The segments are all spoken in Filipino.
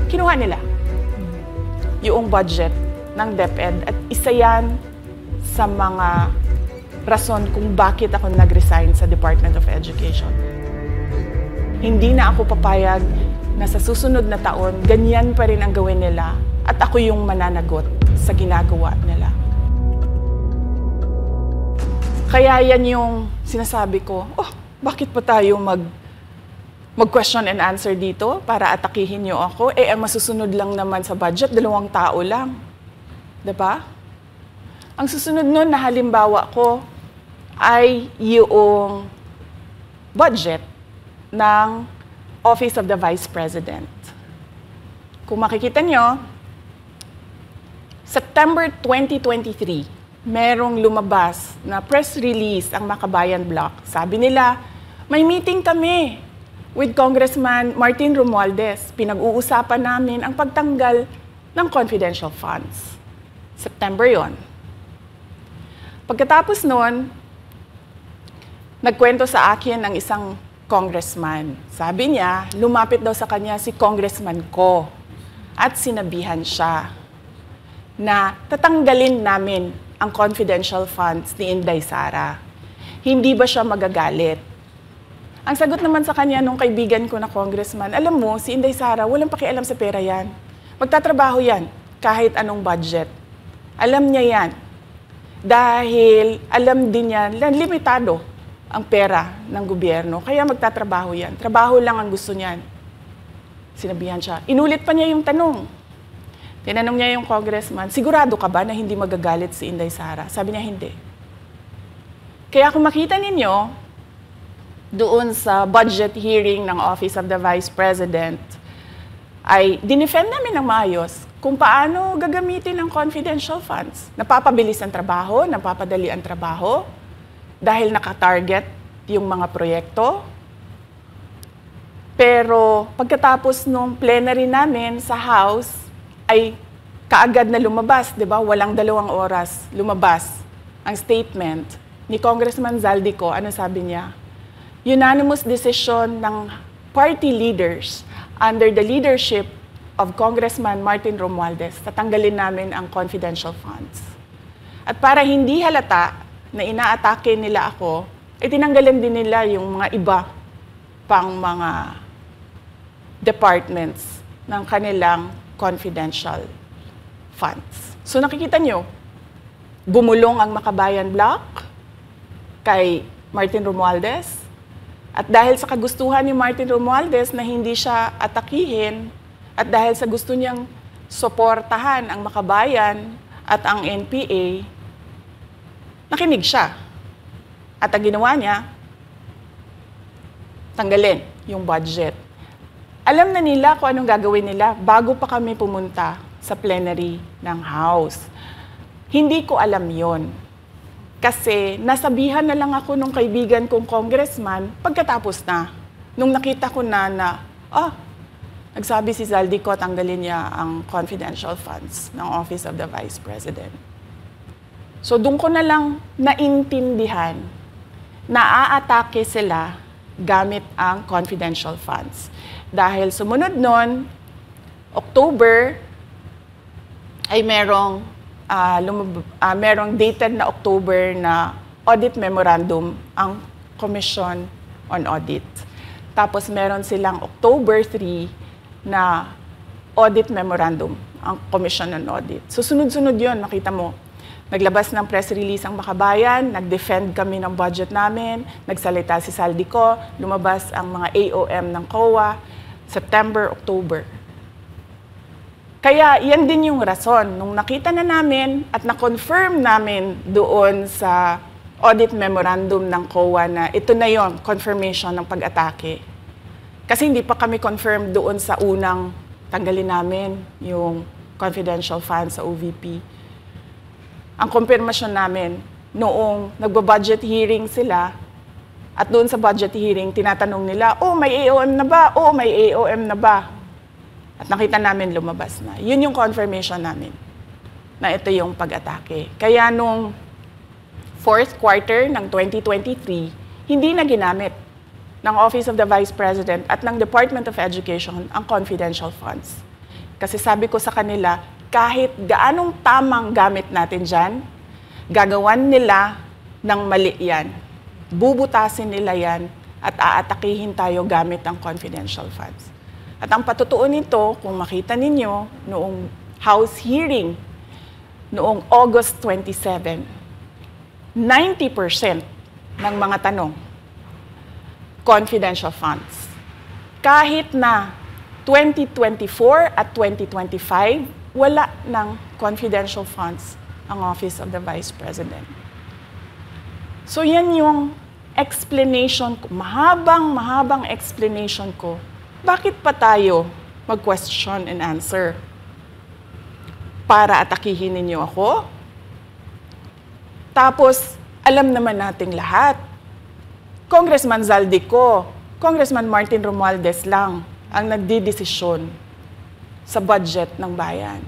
kinuha nila yung budget ng DepEd at isa yan sa mga rason kung bakit ako nag-resign sa Department of Education. Hindi na ako papayag na sa susunod na taon, ganyan pa rin ang gawin nila at ako yung mananagot sa ginagawa nila. Kaya yan yung sinasabi ko, bakit pa tayo mag-question and answer dito para atakihin niyo ako? Ang masusunod lang naman sa budget, 2 tao lang. Diba? Ang susunod nun na halimbawa ko ay yung budget ng Office of the Vice President. Kung makikita nyo, September 2023, merong lumabas na press release ang Makabayan Bloc. Sabi nila, may meeting kami with Congressman Martin Romualdez. Pinag-uusapan namin ang pagtanggal ng confidential funds. September yon. Pagkatapos nun, nagkwento sa akin ng isang congressman. Sabi niya, lumapit daw sa kanya si congressman ko at sinabihan siya na tatanggalin namin ang confidential funds ni Inday Sara. Hindi ba siya magagalit? Ang sagot naman sa kanya nung kaibigan ko na congressman, alam mo, si Inday Sara, walang pakialam sa pera yan. Magtatrabaho yan kahit anong budget. Alam niya yan. Dahil alam din niya, limitado ang pera ng gobyerno. Kaya magtatrabaho yan. Trabaho lang ang gusto niyan. Sinabihan siya. Inulit pa niya yung tanong. Tinanong niya yung congressman, sigurado ka ba na hindi magagalit si Inday Sara? Sabi niya, hindi. Kaya kung makita ninyo, doon sa budget hearing ng Office of the Vice President, ay dinefend namin ng maayos kung paano gagamitin ang confidential funds. Napapabilis ang trabaho, napapadali ang trabaho, dahil nakatarget yung mga proyekto. Pero pagkatapos nung plenary namin sa House, ay kaagad na lumabas, di ba? Walang 2 oras lumabas ang statement ni Congressman Zaldico. Ano sabi niya? Unanimous decision ng party leaders under the leadership of Congressman Martin Romualdez, tatanggalin namin ang confidential funds. At para hindi halata na inaatake nila ako, tinanggalan din nila yung mga iba pang mga departments ng kanilang confidential funds. So nakikita nyo, bumulong ang Makabayan Bloc kay Martin Romualdez. At dahil sa kagustuhan ni Martin Romualdez na hindi siya atakihin, at dahil sa gusto niyang suportahan ang Makabayan at ang NPA, nakinig siya. At ang ginawa niya, tanggalin yung budget. Alam na nila kung anong gagawin nila bago pa kami pumunta sa plenary ng House. Hindi ko alam yon. Kasi nasabihan na lang ako nung kaibigan kong congressman pagkatapos na. Nung nakita ko na nagsabi si Zaldico, tanggalin niya ang confidential funds ng Office of the Vice President. So doon ko na lang naintindihan na aatake sila gamit ang confidential funds. Dahil sumunod nun, October, ay merong dated na October na audit memorandum ang Commission on Audit. Tapos meron silang October 3 na audit memorandum ang Commission on Audit. So sunod-sunod yun, makita mo. Naglabas ng press release ang Makabayan, nag-defend kami ng budget namin, nagsalita si Zaldico, lumabas ang mga AOM ng COA, September, October. Kaya yan din yung rason. Nung nakita na namin at na-confirm namin doon sa audit memorandum ng COA na ito na yon, confirmation ng pag-atake. Kasi hindi pa kami confirm doon sa unang tanggalin namin yung confidential funds sa OVP. Ang confirmation namin, noong nagba-budget hearing sila, at doon sa budget hearing, tinatanong nila, may AOM na ba? May AOM na ba? At nakita namin lumabas na. Yun yung confirmation namin, na ito yung pag-atake. Kaya nung fourth quarter ng 2023, hindi na ginamit ng Office of the Vice President at ng Department of Education ang confidential funds. Kasi sabi ko sa kanila, kahit gaanong tamang gamit natin dyan, gagawan nila ng mali yan. Bubutasin nila yan at aatakihin tayo gamit ang confidential funds. At ang patutuo nito, kung makita ninyo, noong House hearing, noong August 27, 90% ng mga tanong, confidential funds. Kahit na 2024 at 2025, wala ng confidential funds ang Office of the Vice President. So yan yung explanation ko, mahabang explanation ko. Bakit pa tayo mag-question and answer? Para atakihin ninyo ako? Tapos, alam naman nating lahat. Congressman Zaldico, Congressman Martin Romualdez lang ang nagdidesisyon sa budget ng bayan.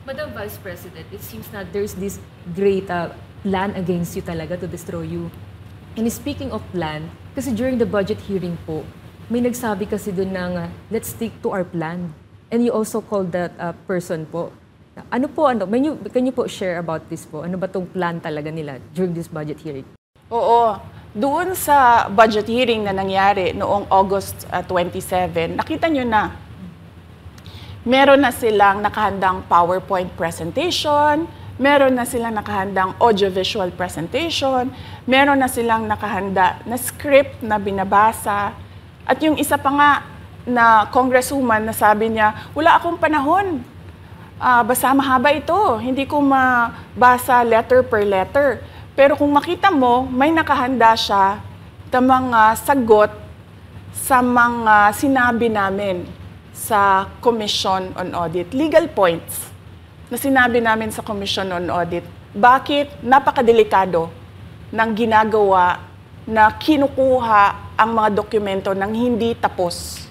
Madam Vice President, it seems na there's this great plan against you talaga to destroy you. And speaking of plan, kasi during the budget hearing po, may nagsabi kasi doon ng let's stick to our plan. And you also called that person po. Ano po, can you po share about this po? Ano ba tong plan talaga nila during this budget hearing? Oo. Doon sa budget hearing na nangyari noong August 27, nakita nyo na. Meron na silang nakahandang PowerPoint presentation, meron na silang nakahandang audiovisual presentation, meron na silang nakahanda na script na binabasa. At yung isa pa nga na congresswoman na sabi niya, wala akong panahon. Basta mahaba ito. Hindi ko mabasa letter per letter. Pero kung makita mo, may nakahanda siya na mga sagot sa mga sinabi namin sa Commission on Audit. Legal points na sinabi namin sa Commission on Audit. Bakit napakadelikado ng ginagawa na kinukuha ang mga dokumento ng hindi tapos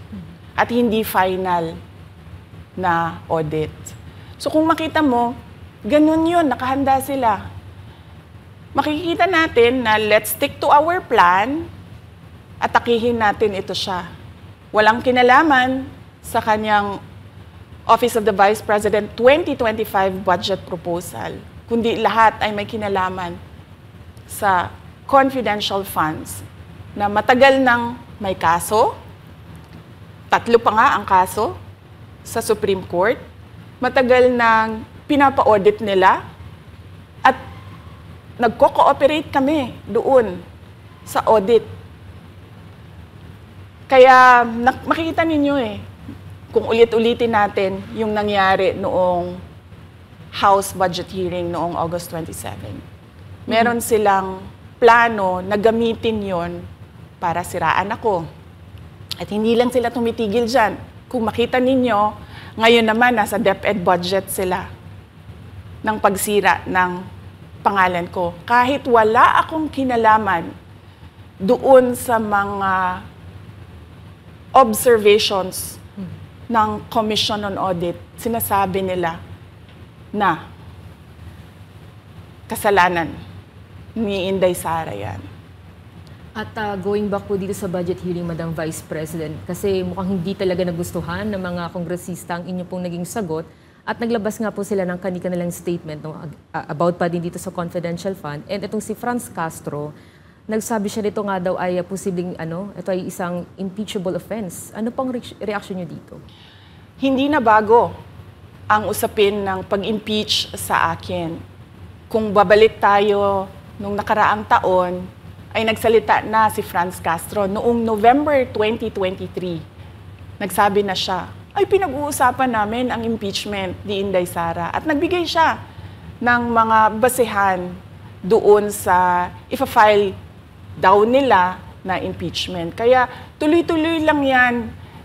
at hindi final na audit. So kung makita mo, ganun yun, nakahanda sila. Makikita natin na let's stick to our plan at atakihin natin ito siya. Walang kinalaman sa kanyang Office of the Vice President 2025 budget proposal, kundi lahat ay may kinalaman sa confidential funds na matagal nang may kaso, 3 pa nga ang kaso sa Supreme Court, matagal nang pinapa-audit nila at nagko-cooperate kami doon sa audit. Kaya makikita ninyo kung ulit-ulitin natin yung nangyari noong House budget hearing noong August 27. Meron silang plano na gamitin yon para siraan ako. At hindi lang sila tumitigil dyan. Kung makita ninyo, ngayon naman, nasa DepEd budget sila ng pagsira ng pangalan ko. Kahit wala akong kinalaman doon sa mga observations ng Commission on Audit, sinasabi nila na kasalanan ni Inday Sara yan. At going back po dito sa budget hearing, Madam Vice President, kasi mukhang hindi talaga nagustuhan ng mga kongresista ang inyo pong naging sagot at naglabas nga po sila ng kanilang statement about pa din dito sa confidential fund. And itong si Franz Castro, nagsabi siya dito nga daw ay posibleng ito ay isang impeachable offense. Ano pang reaction niyo dito? Hindi na bago ang usapin ng pag-impeach sa akin. Kung babalik tayo nung nakaraang taon, ay nagsalita na si Franz Castro noong November 2023. Nagsabi na siya, ay pinag-uusapan namin ang impeachment ni Inday Sara. At nagbigay siya ng mga basehan doon sa ifa-file daw nila na impeachment. Kaya tuloy-tuloy lang yan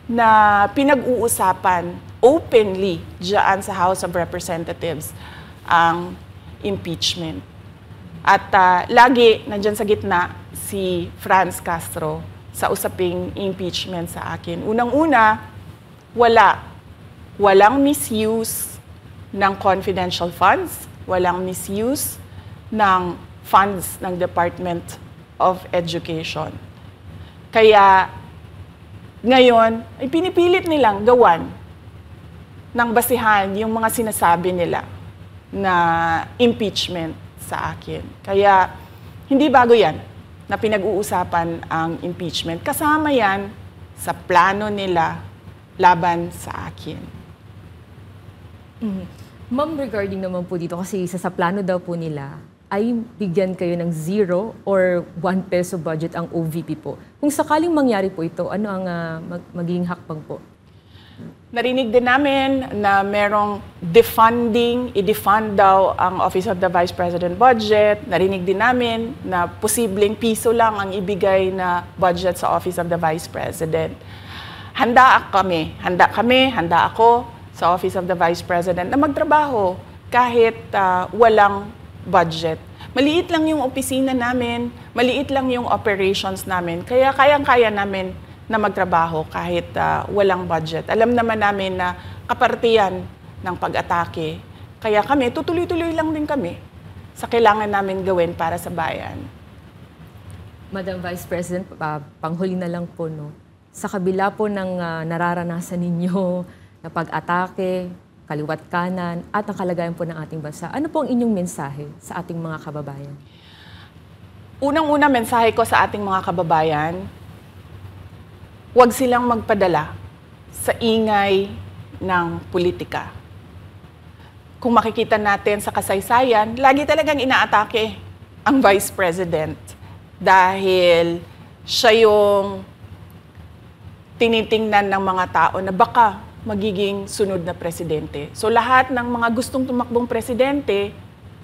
na pinag-uusapan openly diyan sa House of Representatives ang impeachment. At lagi nandyan sa gitna si Franz Castro sa usaping impeachment sa akin. Unang-una, walang misuse ng confidential funds, walang misuse ng funds ng Department of Education. Kaya ngayon ay pinipilit nilang gawan ng basihan yung mga sinasabi nila na impeachment sa akin. Kaya hindi bago yan na pinag-uusapan ang impeachment. Kasama yan sa plano nila laban sa akin. Ma'am, regarding naman po dito, kasi sa plano daw po nila, ay bigyan kayo ng 0 or 1 peso budget ang OVP po. Kung sakaling mangyari po ito, ano ang magiging hakbang po? Narinig din namin na merong defunding, i-defund daw ang Office of the Vice President budget. Narinig din namin na posibleng piso lang ang ibigay na budget sa Office of the Vice President. Handa ako sa Office of the Vice President na magtrabaho kahit walang budget. Maliit lang yung opisina namin, maliit lang yung operations namin, kaya kayang-kaya namin na magtrabaho kahit walang budget. Alam naman namin na kapartiyan ng pag-atake. Kaya kami, tutuloy-tuloy lang din kami sa kailangan namin gawin para sa bayan. Madam Vice President, panghuli na lang po, no? Sa kabila po ng nararanasan ninyo na pag-atake, kaliwat kanan, at ang kalagayan po ng ating bansa, ano po ang inyong mensahe sa ating mga kababayan? Unang-una mensahe ko sa ating mga kababayan, huwag silang magpadala sa ingay ng politika. Kung makikita natin sa kasaysayan, lagi talagang inaatake ang Vice President dahil siya yung tinitingnan ng mga tao na baka magiging sunod na presidente. So lahat ng mga gustong tumakbong presidente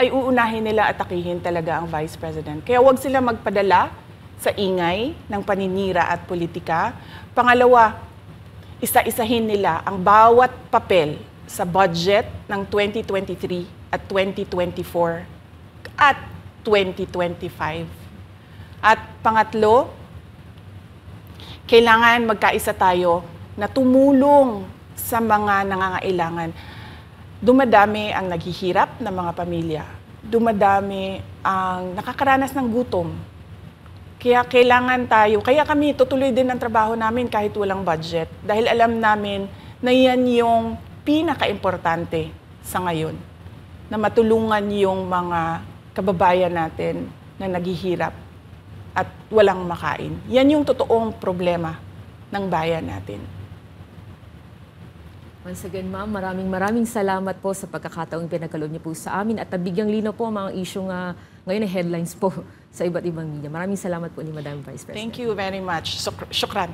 ay uunahin nila atakihin talaga ang Vice President. Kaya huwag sila magpadala sa ingay ng paninira at politika. Pangalawa, isa-isahin nila ang bawat papel sa budget ng 2023 at 2024 at 2025. At pangatlo, kailangan magkaisa tayo na tumulong sa mga nangangailangan. Dumadami ang naghihirap ng mga pamilya. Dumadami ang nakakaranas ng gutom. Kaya kaya kami tutuloy din ang trabaho namin kahit walang budget. Dahil alam namin na yan yung pinaka-importante sa ngayon. Na matulungan yung mga kababayan natin na naghihirap at walang makain. Yan yung totoong problema ng bayan natin. Once again, ma'am, maraming salamat po sa pagkakataong pinagkaloob niyo po sa amin at nabigyang linaw po ang mga isyong ngayon na headlines po sa iba't ibang media. Maraming salamat po ni Madam Vice President. Thank you very much. Shukran.